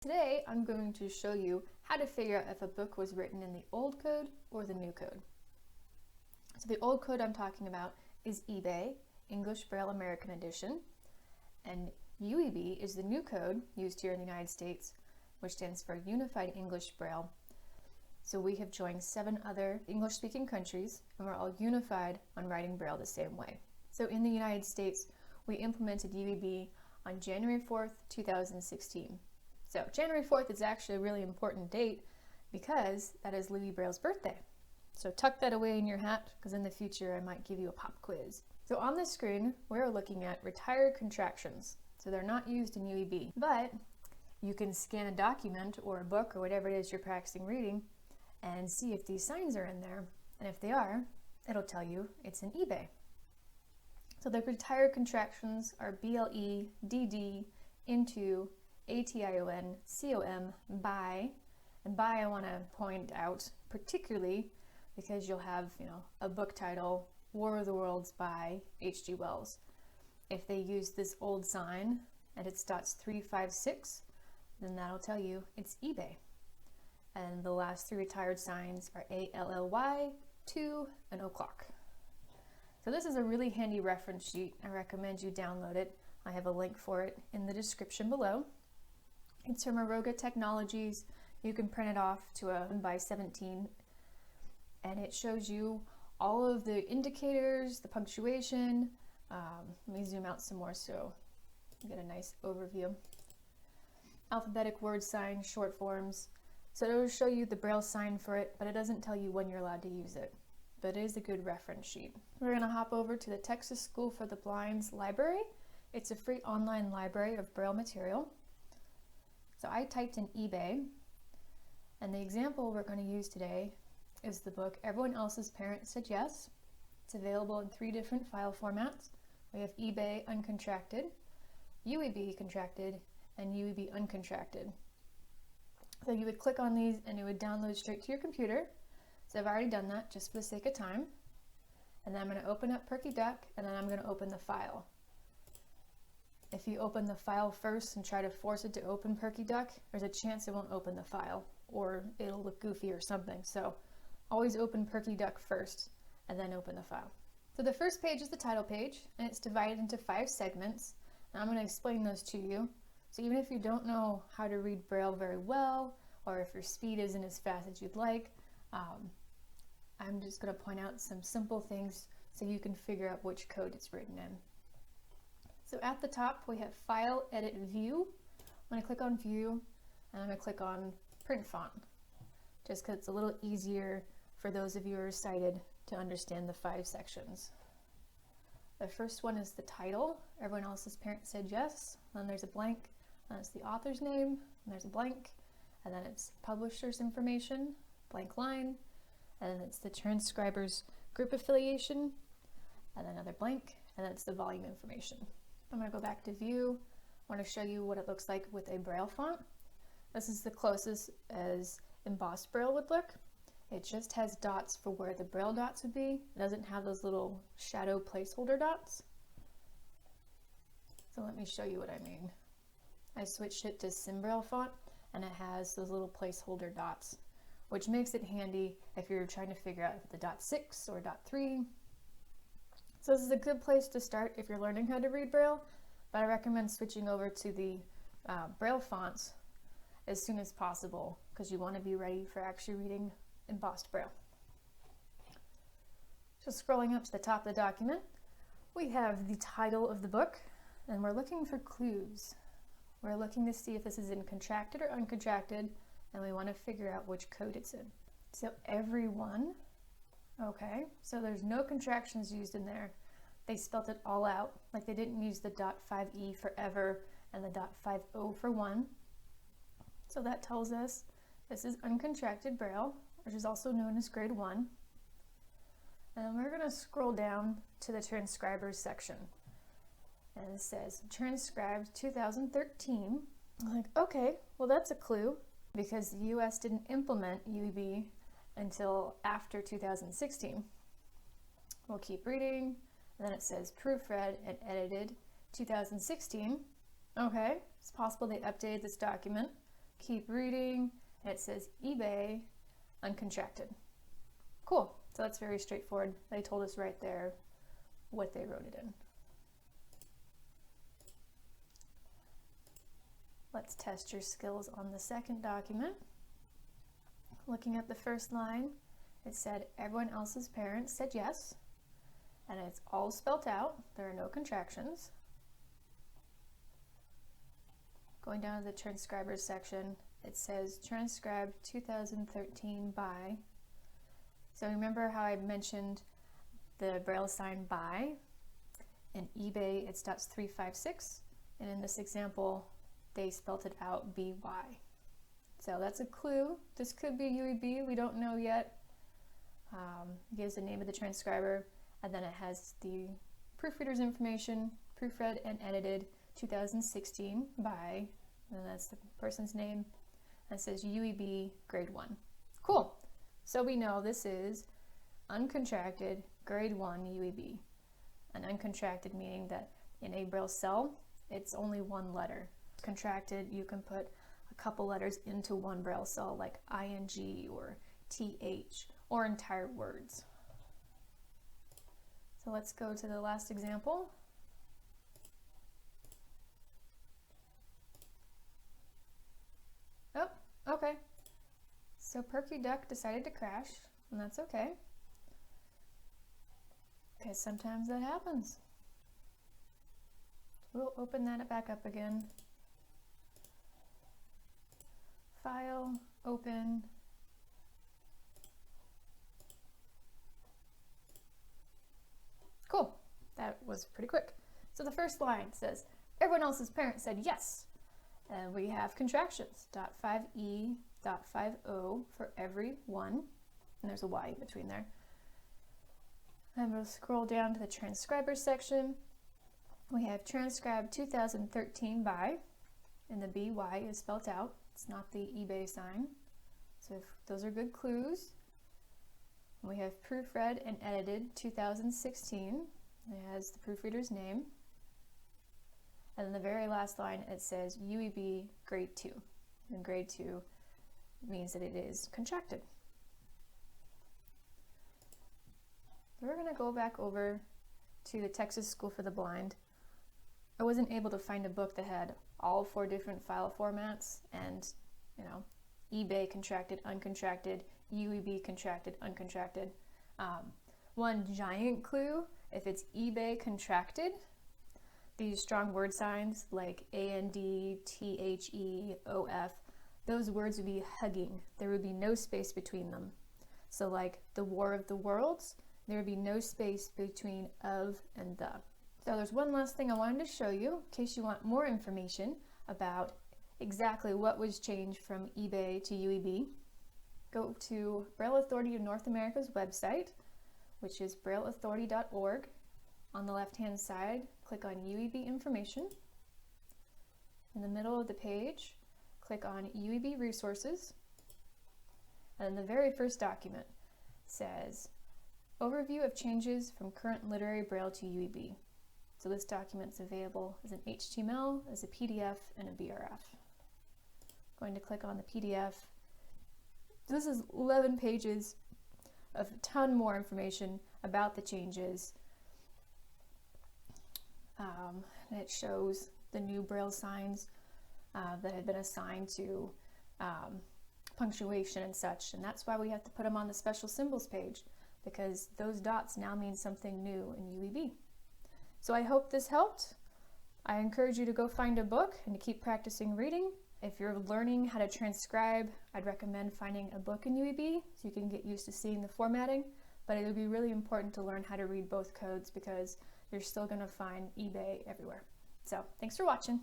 Today, I'm going to show you how to figure out if a book was written in the old code or the new code. So the old code I'm talking about is EBAE, English Braille American Edition, and UEB is the new code used here in the United States, which stands for Unified English Braille. So we have joined 7 other English-speaking countries, and we're all unified on writing Braille the same way. So in the United States, we implemented UEB on January 4th, 2016. So January 4th is actually a really important date because that is Louis Braille's birthday. So tuck that away in your hat because in the future I might give you a pop quiz. So on this screen, we're looking at retired contractions. So they're not used in UEB, but you can scan a document or a book or whatever it is you're practicing reading and see if these signs are in there. And if they are, it'll tell you it's in EBAE. So the retired contractions are BLE, DD, into, ATION, COM, BAE, and BAE I want to point out particularly because you'll have, a book title, War of the Worlds by H.G. Wells. If they use this old sign and it's dots 3, 5, 6, then that'll tell you it's EBAE. And the last 3 retired signs are ALLY, 2, and o'clock. So this is a really handy reference sheet. I recommend you download it. I have a link for it in the description below. It's from Aroga Technologies. You can print it off to a 1x17, and it shows you all of the indicators, the punctuation. Let me zoom out some more so you get a nice overview. Alphabetic word signs, short forms. So it'll show you the Braille sign for it, but it doesn't tell you when you're allowed to use it. But it is a good reference sheet. We're going to hop over to the Texas School for the Blind's library. It's a free online library of Braille material. So I typed in EBAE, and the example we're going to use today is the book Everyone Else's Parents Said Yes. It's available in 3 different file formats. We have EBAE uncontracted, UEB contracted, and UEB uncontracted. So you would click on these and it would download straight to your computer. So I've already done that just for the sake of time. And then I'm going to open up Perky Duck, and then I'm going to open the file. If you open the file first and try to force it to open Perky Duck, there's a chance it won't open the file, or it'll look goofy or something. So always open Perky Duck first, and then open the file. So the first page is the title page, and it's divided into 5 segments. And I'm going to explain those to you. So even if you don't know how to read Braille very well, or if your speed isn't as fast as you'd like, I'm just going to point out some simple things so you can figure out which code it's written in. So at the top we have File, Edit, View. I'm going to click on View, and I'm going to click on Print Font, just because it's a little easier for those of you who are sighted to understand the 5 sections. The first one is the title, Everyone Else's Parents Said Yes. Then there's a blank, and it's the author's name, and there's a blank, and then it's publisher's information, blank line, and then it's the transcriber's group affiliation, and another blank, and then it's the volume information. I'm going to go back to View. I want to show you what it looks like with a Braille font. This is the closest as embossed Braille would look. It just has dots for where the Braille dots would be. It doesn't have those little shadow placeholder dots. So let me show you what I mean. I switched it to SymBraille font, and it has those little placeholder dots, which makes it handy if you're trying to figure out if the dot 6 or dot 3. So this is a good place to start if you're learning how to read Braille, but I recommend switching over to the Braille fonts as soon as possible because you want to be ready for actually reading embossed Braille. So scrolling up to the top of the document, we have the title of the book, and we're looking for clues. We're looking to see if this is in contracted or uncontracted, and we want to figure out which code it's in. So everyone. Okay, so there's no contractions used in there. They spelt it all out, like they didn't use the .5e for ever and the .50 for 1. So that tells us this is uncontracted Braille, which is also known as grade 1. And then we're going to scroll down to the transcribers section. And it says transcribed 2013. I'm like, okay, well that's a clue because the US didn't implement UEB until after 2016. We'll keep reading, and then it says proofread and edited 2016. Okay, it's possible they updated this document Keep reading, and it says EBAE uncontracted. Cool, so that's very straightforward. They told us right there what they wrote it in. Let's test your skills on the second document. Looking at the first line, it said everyone else's parents said yes, and it's all spelt out. There are no contractions. Going down to the transcribers section, it says transcribed 2013 by. So remember how I mentioned the Braille sign by? In eBay, it's .356, and in this example, they spelt it out BY. So that's a clue. This could be UEB, we don't know yet. It gives the name of the transcriber, and then it has the proofreader's information, proofread and edited 2016 by, and that's the person's name, and it says UEB grade 1. Cool. So we know this is uncontracted grade 1 UEB. An uncontracted meaning that in a Braille cell, it's only one letter. Contracted, you can put a couple letters into one Braille cell like ing or th or entire words. So let's go to the last example. Oh, okay. So Perky Duck decided to crash, and that's okay. Because sometimes that happens. We'll open that back up again. File, open. Cool, that was pretty quick. So the first line says, everyone else's parents said yes. And we have contractions, .5e, .50 for every one, and there's a Y in between there. And we'll scroll down to the transcriber section. We have transcribed 2013 by, and the BY is spelt out. It's not the eBay sign. So if those are good clues. We have proofread and edited 2016. It has the proofreader's name. And then the very last line, it says UEB grade 2. And grade 2 means that it is contracted. We're going to go back over to the Texas School for the Blind. I wasn't able to find a book that had all 4 different file formats and, you know, eBay contracted, uncontracted, UEB contracted, uncontracted. One giant clue, if it's eBay contracted, these strong word signs like AND, THE, OF, those words would be hugging. There would be no space between them. So like the War of the Worlds, there would be no space between of and the. So there's one last thing I wanted to show you in case you want more information about exactly what was changed from eBay to UEB. Go to Braille Authority of North America's website, which is brailleauthority.org. On the left-hand side, click on UEB information. In the middle of the page, click on UEB resources. And the very first document says, Overview of changes from current literary Braille to UEB. So this document is available as an HTML, as a PDF, and a BRF. Going to click on the PDF. This is 11 pages of a ton more information about the changes. And it shows the new Braille signs that had been assigned to punctuation and such. And that's why we have to put them on the special symbols page, because those dots now mean something new in UEB. So I hope this helped. I encourage you to go find a book and to keep practicing reading. If you're learning how to transcribe, I'd recommend finding a book in UEB so you can get used to seeing the formatting, but it would be really important to learn how to read both codes because you're still going to find eBay everywhere. So thanks for watching.